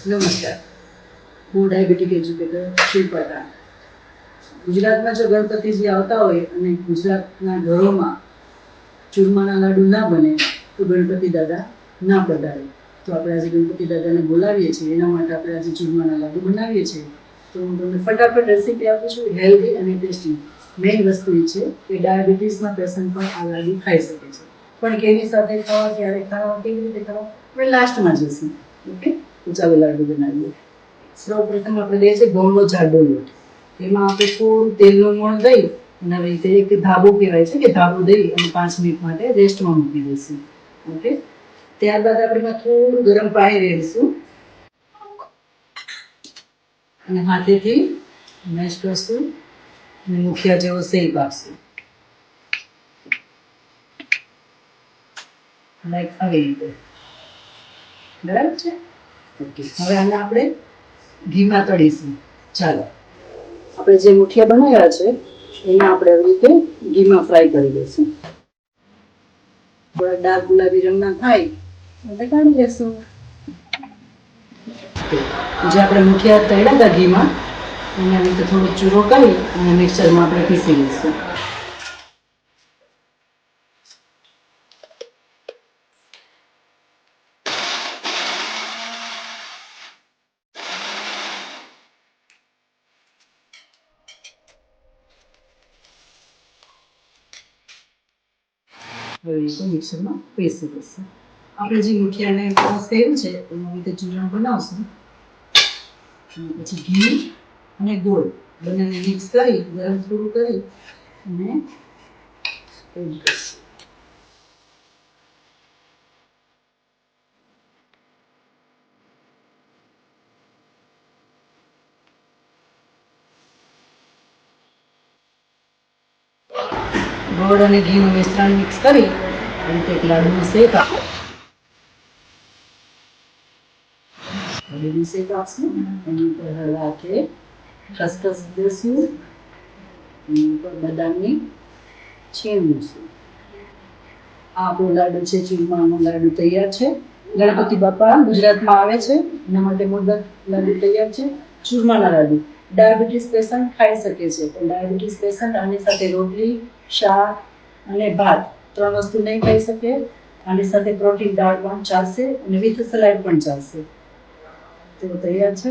નમસ્કાર, હું diabetic educator Shilpa. ગુજરાતમાં જો ગણપતિજી આવતા હોય અને ગુજરાતના ઘરોમાં ચૂરમાના લાડુ ના બને તો ગણપતિ દાદા ના પધારે. તો આપણે આજે ગણપતિ દાદાને બોલાવીએ છીએ, એના માટે આપણે આજે ચૂરમાના લાડુ બનાવીએ છીએ. તો હું તમને ફટાફટ રેસીપી આપું છું, હેલ્ધી અને ટેસ્ટી. મેઇન વસ્તુ એ છે કે ડાયાબિટીસના પેશન્ટ પણ આ લાડુ ખાઈ શકે છે. પણ કેની સાથે ખાવા, ક્યારે ખાવા, કેવી રીતે ખાવા, આપણે લાસ્ટમાં જઈશું. ઓકે, તો ચાલો લાડુ બનાવીએ. સૌપ્રથમ આપણે લઈએ છીએ ઘઉંનો જાડો લોટ. એમાં આપણે થોડું તેલનું મોણ દઈ અને આવી રીતે એક ધાબો કહેવાય છે કે ધાબો દઈ અને 5 મિનિટ માટે રેસ્ટમાં મૂકી દઈશું. ઓકે, ત્યારબાદ આપણે એમાં થોડું ગરમ પાણી રેડીશું અને હાથેથી મેશ કરશું અને મુઠિયા જેવો શેપ આપશું. લાઈક આવી રીતે. બરાબર છે? ઓકે, હવે આને આપણે ઘીમાં તળીશું. ચાલો, આપણે જે મુઠિયા બનાવ્યા છે એને આપણે આવી રીતે ઘીમાં ફ્રાય કરી દઈશું. થોડા ડાર્ક ગુલાબી રંગના થાય એટલે કાઢી લેશું. જે આપણે મુઠિયા તળ્યા હતા ઘીમાં એને આવી રીતે થોડો ચૂરો કરી અને મિક્સરમાં આપણે પીસી લઈશું. મિક્સરમાં પીસી દઈશું. આપણે જે મુઠિયાને સેવ છે એના રીતે ચૂરણ બનાવશું. પછી ઘી અને ગોળ બંનેને મિક્સ કરી ગરમ થોડું કરી અને ગોળ અને ઘીનું મિશ્રણ મિક્સ કરી અને એક લાડુનો શેપ આપો. લાડુનો શેપ આપશું એની ઉપર રાખે ખસખસ દેશું, એની ઉપર બદામની છીણ મૂકશું. આપણો લાડુ છે, ચૂરમાનો લાડુ તૈયાર છે. ગણપતિ બાપા ગુજરાતમાં આવે છે એના માટે મોદક લાડુ તૈયાર છે. ચૂરમાના લાડુ ડાયાબિટીસ પેશન્ટ ખાઈ શકે છે, પણ ડાયાબિટીસ પેશન્ટ આની સાથે રોટલી, શાક અને ભાત 3 વસ્તુ નહીં ખાઈ શકે. આની સાથે પ્રોટીન દાળ પણ ચાલશે અને વિથ સલાડ પણ ચાલશે. તો તૈયાર છે.